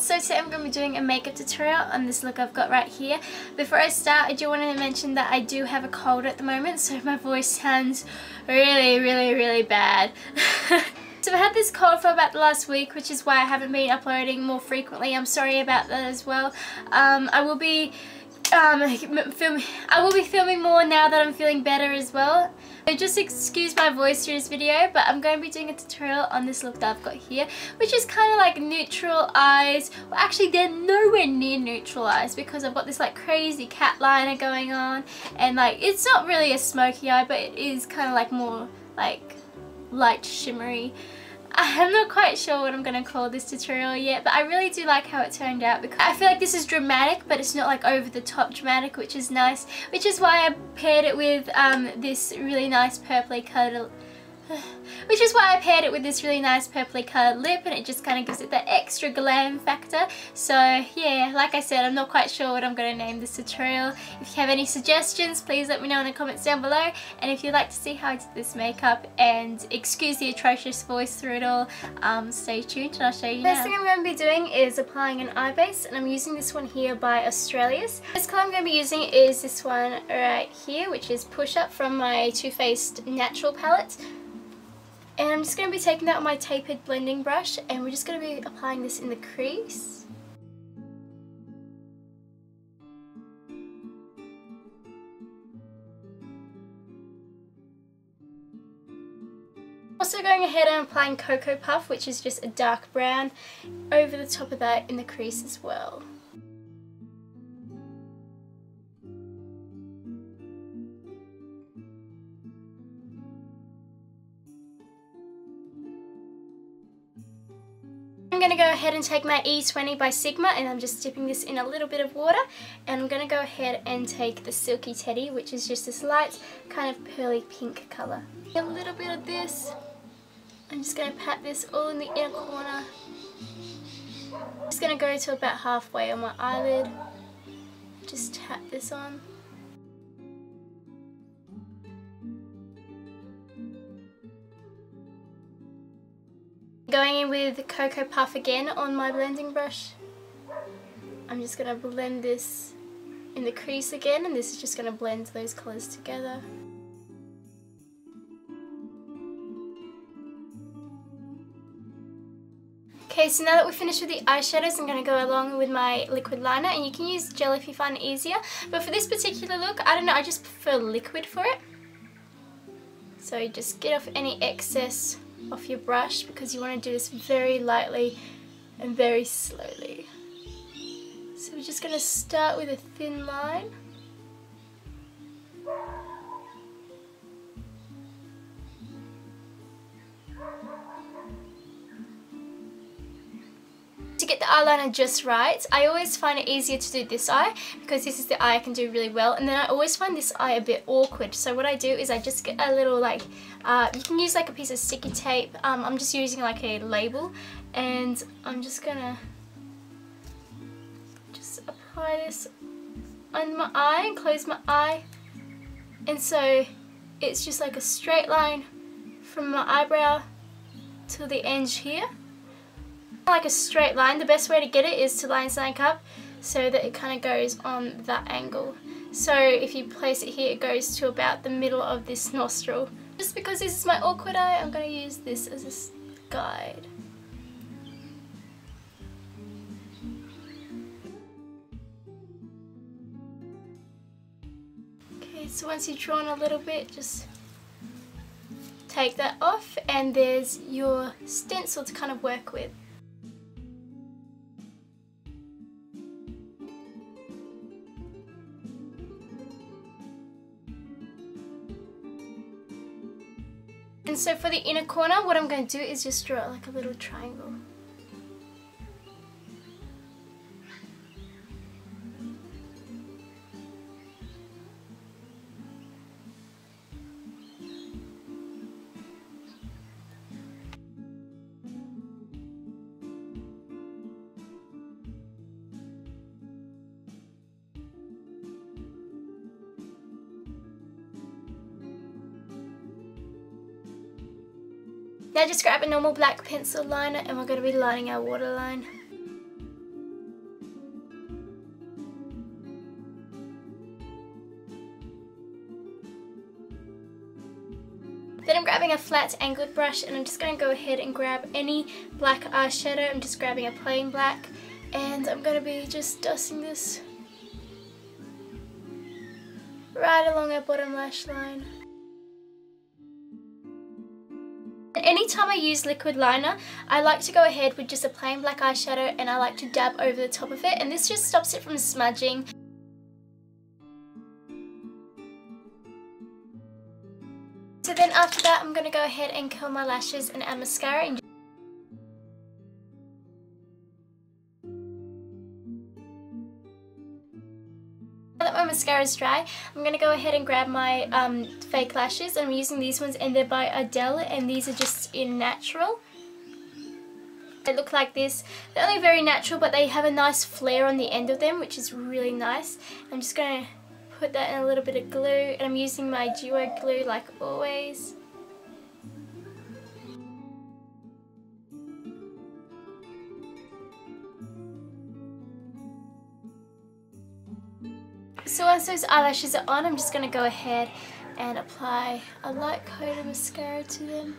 So today I'm going to be doing a makeup tutorial on this look I've got right here. Before I start, I do want to mention that I do have a cold at the moment, so my voice sounds really bad. So I've had this cold for about the last week, which is why I haven't been uploading more frequently. I'm sorry about that as well. I will be filming more now that I'm feeling better as well. So just excuse my voice through this video, but I'm going to be doing a tutorial on this look that I've got here, which is kind of like neutral eyes. Well, actually they're nowhere near neutral eyes because I've got this like crazy cat liner going on, and like it's not really a smoky eye, but it is kind of like more like light shimmery. I'm not quite sure what I'm going to call this tutorial yet, but I really do like how it turned out because I feel like this is dramatic, but it's not like over the top dramatic, which is nice, which is why I paired it with this really nice purpley coloured lip, and it just kind of gives it that extra glam factor. So yeah, like I said, I'm not quite sure what I'm going to name this tutorial. If you have any suggestions, please let me know in the comments down below, and if you'd like to see how I did this makeup and excuse the atrocious voice through it all, stay tuned and I'll show you now. First thing I'm going to be doing is applying an eye base, and I'm using this one here by Australis. This colour I'm going to be using is this one right here, which is Push Up from my Too Faced Natural palette. And I'm just going to be taking that on my tapered blending brush, and we're just going to be applying this in the crease. Also going ahead and applying Cocoa Puff, which is just a dark brown, over the top of that in the crease as well. I'm going to go ahead and take my E20 by Sigma, and I'm just dipping this in a little bit of water, and I'm going to go ahead and take the Silky Teddy, which is just this light kind of pearly pink colour. A little bit of this. I'm just going to pat this all in the inner corner. I'm just going to go to about halfway on my eyelid. Just tap this on. Going in with Cocoa Puff again on my blending brush. I'm just going to blend this in the crease again, and this is just going to blend those colours together. Okay, so now that we're finished with the eyeshadows, I'm going to go along with my liquid liner, and you can use gel if you find it easier, but for this particular look, I don't know, I just prefer liquid for it. So just get off any excess off your brush, because you want to do this very lightly and very slowly. So we're just going to start with a thin line. To get the eyeliner just right, I always find it easier to do this eye because this is the eye I can do really well, and then I always find this eye a bit awkward. So what I do is I just get a little like, you can use like a piece of sticky tape. I'm just using like a label, and I'm just gonna just apply this on my eye and close my eye, and so it's just like a straight line from my eyebrow to the edge here. Like a straight line. The best way to get it is to line something up so that it kind of goes on that angle. So if you place it here, it goes to about the middle of this nostril. Just because this is my awkward eye, I'm going to use this as a guide. Okay, so once you've drawn a little bit, just take that off, and there's your stencil to kind of work with. And so for the inner corner, what I'm going to do is just draw like a little triangle. Now just grab a normal black pencil liner, and we're going to be lining our waterline. Then I'm grabbing a flat angled brush and I'm just going to go ahead and grab any black eyeshadow. I'm just grabbing a plain black and I'm going to be just dusting this right along our bottom lash line. Anytime I use liquid liner, I like to go ahead with just a plain black eyeshadow and I like to dab over the top of it, and this just stops it from smudging. So then after that I'm going to go ahead and curl my lashes and add mascara. And now that my mascara is dry, I'm going to go ahead and grab my fake lashes. I'm using these ones and they're by Ardell, and these are just in natural. They look like this. They're only very natural, but they have a nice flare on the end of them, which is really nice. I'm just going to put that in a little bit of glue, and I'm using my duo glue like always. So once those eyelashes are on, I'm just going to go ahead and apply a light coat of mascara to them.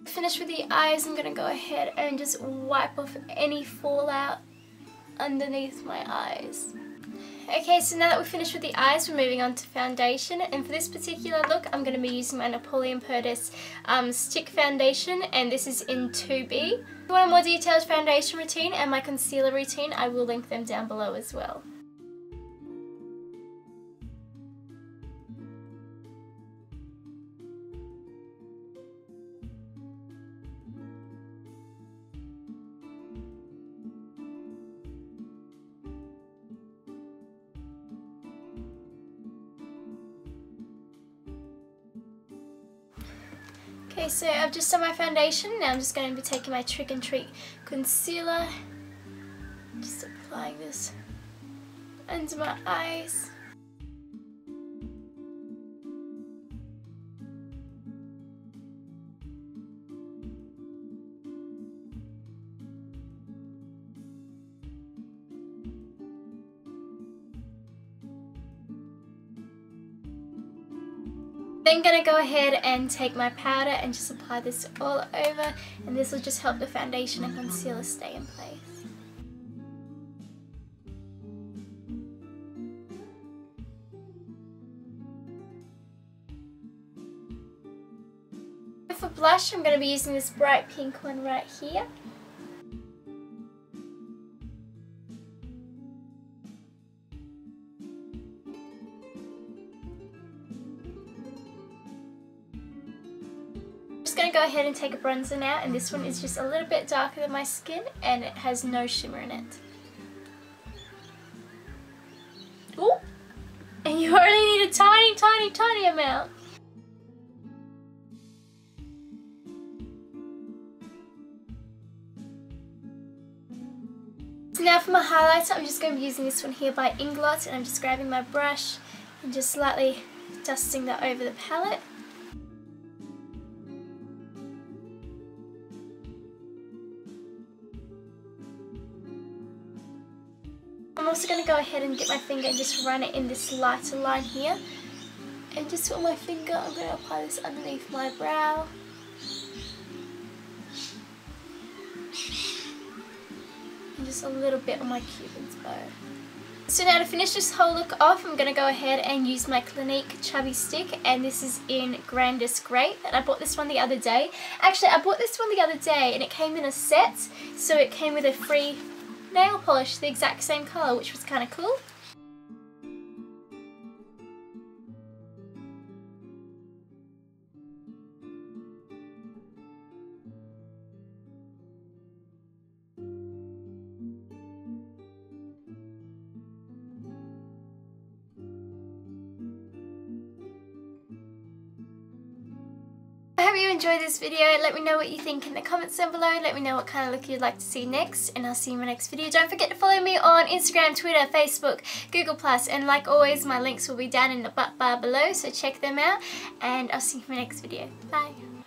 Finish with the eyes, I'm going to go ahead and just wipe off any fallout underneath my eyes. Okay, so now that we're finished with the eyes, we're moving on to foundation, and for this particular look I'm going to be using my Napoleon Purtis stick foundation, and this is in 2B. If you want a more detailed foundation routine and my concealer routine, I will link them down below as well. Okay, so I've just done my foundation. Now I'm just going to be taking my Trick and Treat concealer, just applying this under my eyes. Then going to go ahead and take my powder and just apply this all over, and this will just help the foundation and concealer stay in place. For blush, I'm going to be using this bright pink one right here. Going to go ahead and take a bronzer now, and this one is just a little bit darker than my skin and it has no shimmer in it. Ooh! And you only need a tiny amount. So now for my highlighter, I'm just going to be using this one here by Inglot, and I'm just grabbing my brush and just slightly dusting that over the palette. I'm also going to go ahead and get my finger and just run it in this lighter line here, and just with my finger I'm going to apply this underneath my brow. And just a little bit on my Cupid's bow. So now to finish this whole look off, I'm going to go ahead and use my Clinique Chubby Stick, and this is in Grandest Grape, and I bought this one the other day. Actually, I bought this one the other day and it came in a set, so it came with a free nail polish, the exact same colour, which was kind of cool. I hope you enjoyed this video. Let me know what you think in the comments down below. Let me know what kind of look you'd like to see next, and I'll see you in my next video. Don't forget to follow me on Instagram, Twitter, Facebook, Google+, and like always, my links will be down in the bar below, so check them out, and I'll see you in my next video. Bye!